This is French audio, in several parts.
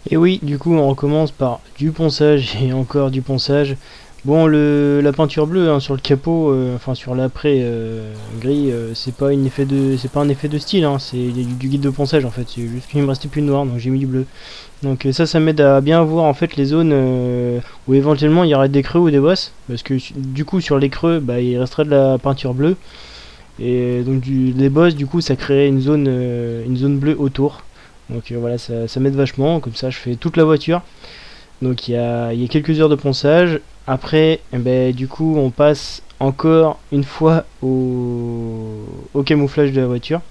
Et oui, du coup, on recommence par du ponçage et encore du ponçage. Bon, la peinture bleue sur le capot, enfin sur l'après gris, c'est pas un effet de style, hein, c'est du guide de ponçage en fait. C'est juste qu'il me restait plus de noir, donc j'ai mis du bleu. Donc ça m'aide à bien voir en fait les zones où éventuellement il y aurait des creux ou des bosses, parce que du coup sur les creux, bah, il resterait de la peinture bleue, et donc les bosses, du coup, ça crée une zone bleue autour. Donc voilà, ça m'aide vachement. Comme ça, je fais toute la voiture. Donc il y a quelques heures de ponçage. Après, du coup, on passe encore une fois au camouflage de la voiture.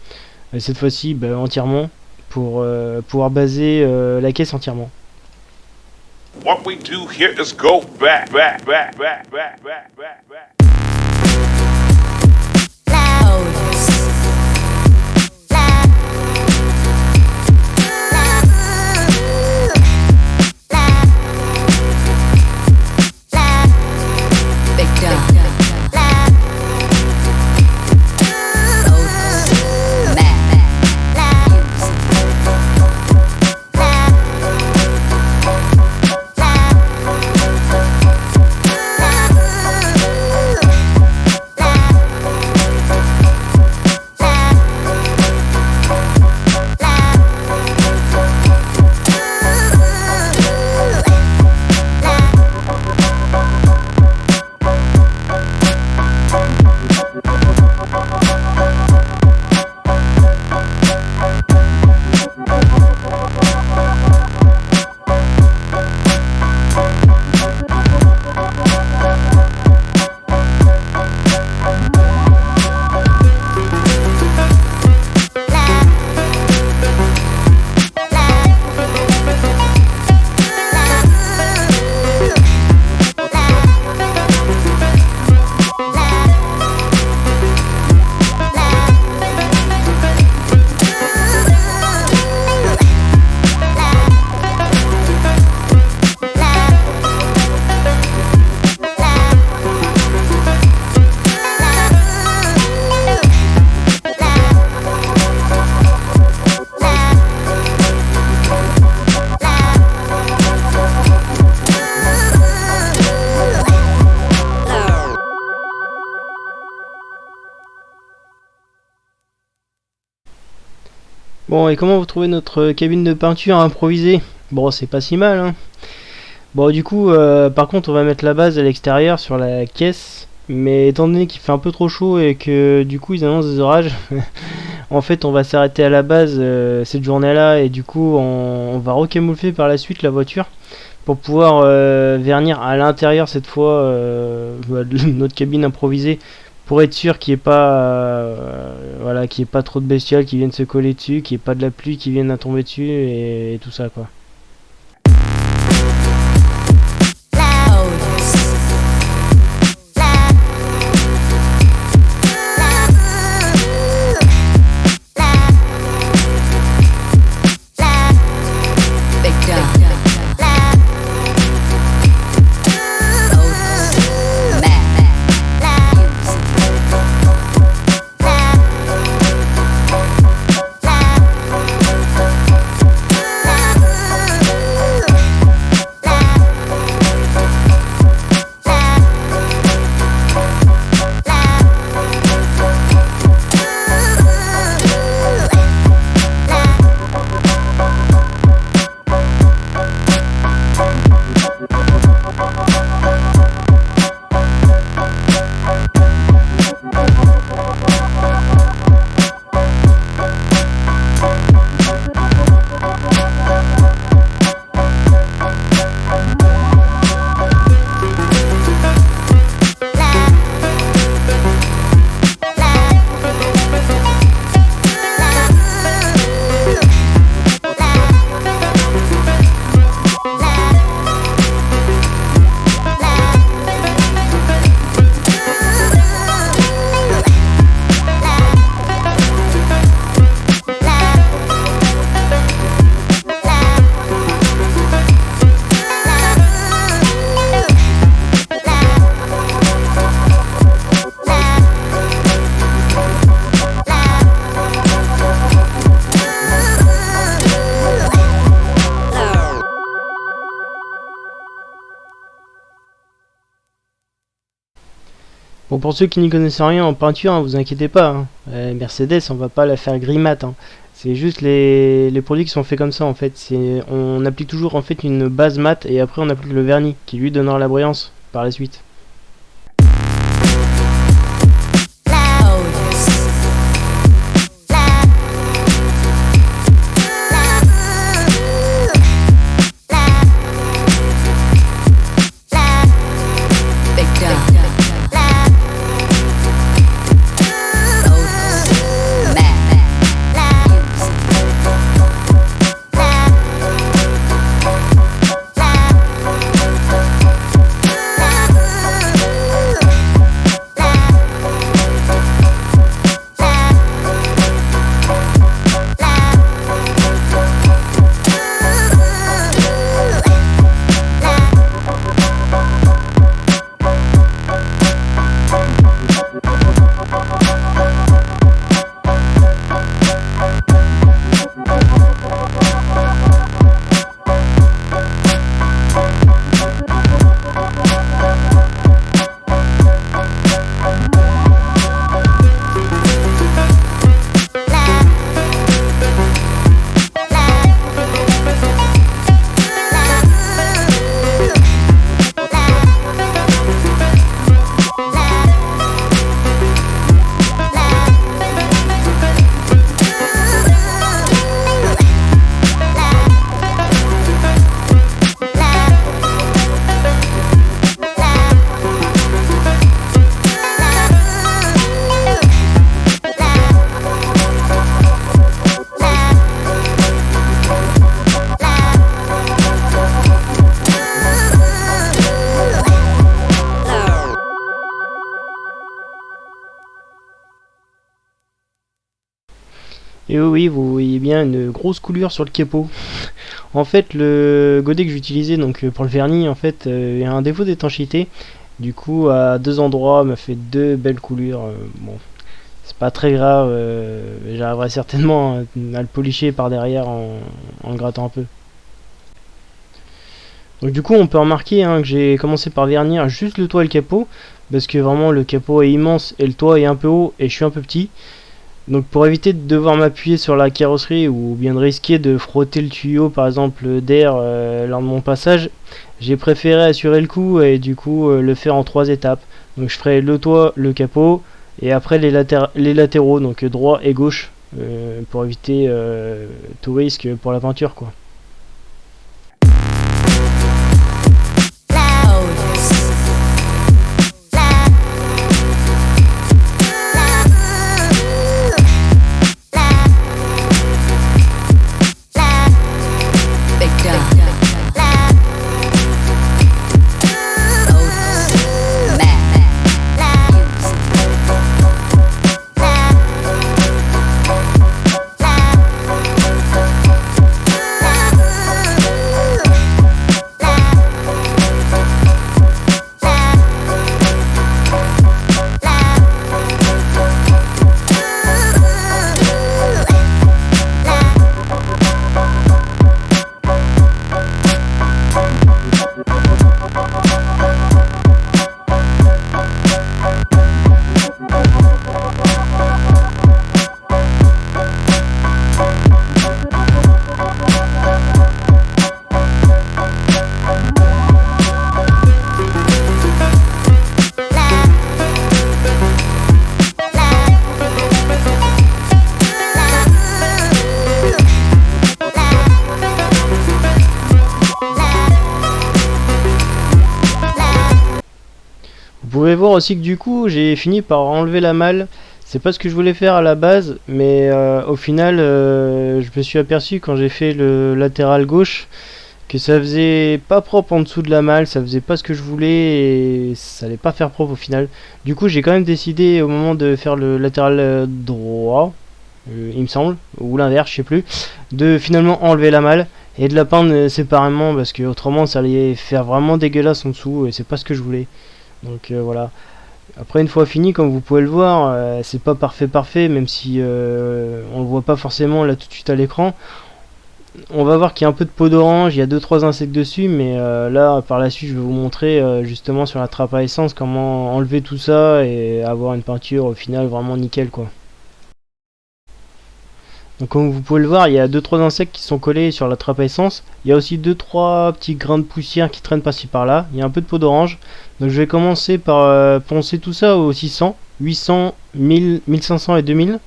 Et cette fois-ci, entièrement, pour pouvoir baser la caisse entièrement. What we do here is go back, back, back, back, back, back, back, back. Bon, et comment vous trouvez notre cabine de peinture improvisée? Bon, c'est pas si mal, hein. Bon, du coup, par contre, on va mettre la base à l'extérieur sur la caisse. Mais étant donné qu'il fait un peu trop chaud et que du coup ils annoncent des orages, en fait on va s'arrêter à la base cette journée-là, et du coup on va recamoufler par la suite la voiture pour pouvoir vernir à l'intérieur cette fois de notre cabine improvisée, pour être sûr qu'il n'y ait pas voilà, qu'il y ait pas trop de bestioles qui viennent se coller dessus, qu'il n'y ait pas de la pluie qui vienne à tomber dessus, et tout ça quoi. Bon, pour ceux qui n'y connaissent rien en peinture, hein, vous inquiétez pas, hein. Mercedes, on va pas la faire gris mat, hein. C'est juste les produits qui sont faits comme ça en fait. On applique toujours en fait une base mat et après on applique le vernis qui lui donnera la brillance par la suite. Et oui, vous voyez bien une grosse coulure sur le capot. En fait, le godet que j'utilisais donc pour le vernis, en fait, il y a un défaut d'étanchéité. Du coup, à deux endroits, m'a fait deux belles coulures. Bon, c'est pas très grave. J'arriverai certainement à le policher par derrière en le grattant un peu. Donc du coup, on peut remarquer hein, que j'ai commencé par vernir juste le toit et le capot, parce que vraiment le capot est immense et le toit est un peu haut et je suis un peu petit. Donc pour éviter de devoir m'appuyer sur la carrosserie ou bien de risquer de frotter le tuyau par exemple d'air lors de mon passage, j'ai préféré assurer le coup et du coup le faire en trois étapes. Donc je ferai le toit, le capot et après les latéraux, donc droit et gauche, pour éviter tout risque pour la peinture quoi. Vous pouvez voir aussi que du coup j'ai fini par enlever la malle. C'est pas ce que je voulais faire à la base, mais au final je me suis aperçu quand j'ai fait le latéral gauche que ça faisait pas propre en dessous de la malle, ça faisait pas ce que je voulais et ça allait pas faire propre au final. Du coup j'ai quand même décidé au moment de faire le latéral droit, il me semble, ou l'inverse, je sais plus, de finalement enlever la malle et de la peindre séparément parce que autrement ça allait faire vraiment dégueulasse en dessous et c'est pas ce que je voulais. Donc voilà. Après une fois fini, comme vous pouvez le voir, c'est pas parfait, même si on le voit pas forcément là tout de suite à l'écran. on va voir qu'il y a un peu de peau d'orange, il y a 2-3 insectes dessus, mais là par la suite je vais vous montrer justement sur la trappe à essence comment enlever tout ça et avoir une peinture au final vraiment nickel quoi. Donc comme vous pouvez le voir, il y a 2-3 insectes qui sont collés sur la trappe à essence. Il y a aussi 2-3 petits grains de poussière qui traînent par-ci par-là. Il y a un peu de peau d'orange. Donc je vais commencer par poncer tout ça au 600, 800, 1000, 1500 et 2000.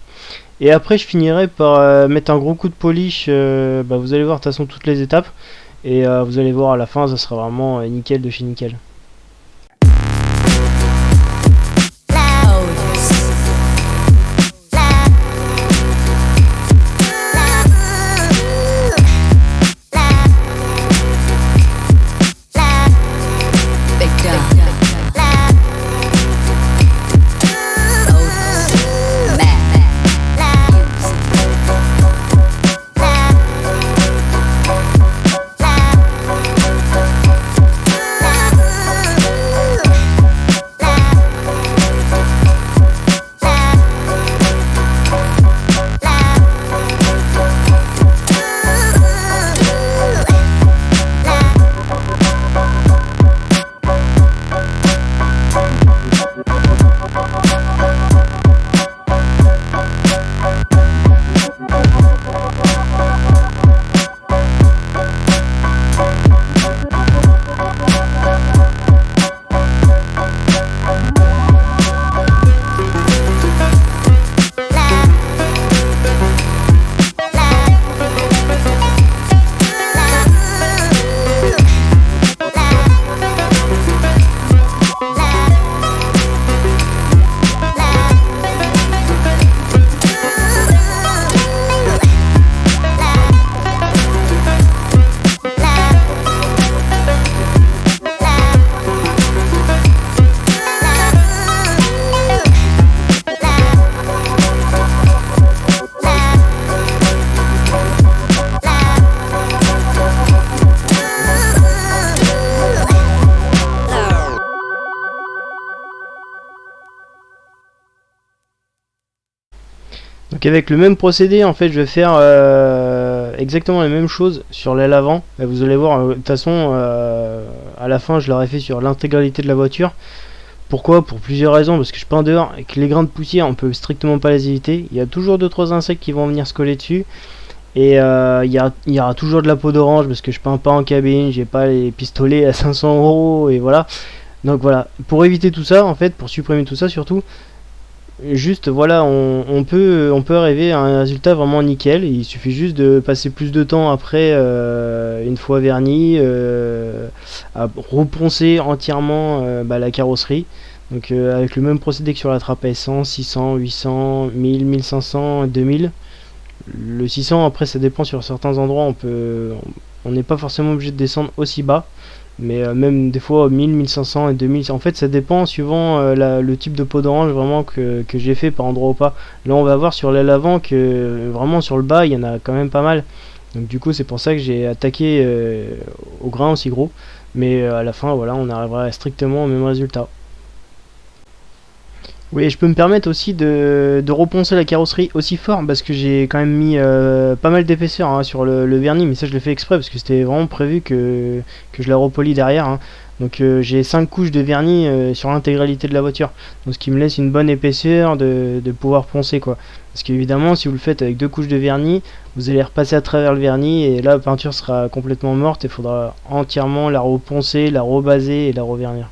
Et après je finirai par mettre un gros coup de polish. Vous allez voir de toute façon toutes les étapes. Et vous allez voir à la fin, ça sera vraiment nickel de chez nickel. Donc avec le même procédé, en fait, je vais faire exactement la même chose sur l'aile avant. Et vous allez voir, de toute façon, à la fin, je l'aurai fait sur l'intégralité de la voiture. Pourquoi? Pour plusieurs raisons. Parce que je peins dehors et que les grains de poussière, on peut strictement pas les éviter. Il y a toujours 2-3 insectes qui vont venir se coller dessus. Et il y aura toujours de la peau d'orange parce que je peins pas en cabine, j'ai pas les pistolets à 500 € et voilà. Donc voilà, pour éviter tout ça, en fait, pour supprimer tout ça surtout, juste voilà, on peut arriver à un résultat vraiment nickel. Il suffit juste de passer plus de temps après, une fois verni, à reponcer entièrement la carrosserie. Donc avec le même procédé que sur la trappe à essence, 600, 800, 1000, 1500, 2000. Le 600 après ça dépend, sur certains endroits on n'est pas forcément obligé de descendre aussi bas. Mais même des fois 1000, 1500 et 2000, en fait ça dépend suivant le type de peau d'orange vraiment que j'ai fait par endroit ou pas. Là on va voir sur l'aile avant que vraiment sur le bas il y en a quand même pas mal. Donc du coup c'est pour ça que j'ai attaqué au grain aussi gros. Mais à la fin voilà, on arrivera strictement au même résultat. Oui, je peux me permettre aussi de reponcer la carrosserie aussi fort parce que j'ai quand même mis pas mal d'épaisseur hein, sur le vernis, mais ça je l'ai fait exprès parce que c'était vraiment prévu que je la repolie derrière. Hein. Donc j'ai 5 couches de vernis sur l'intégralité de la voiture, donc ce qui me laisse une bonne épaisseur de pouvoir poncer quoi. Parce qu'évidemment si vous le faites avec 2 couches de vernis, vous allez repasser à travers le vernis et là la peinture sera complètement morte et il faudra entièrement la reponcer, la rebaser et la revernir.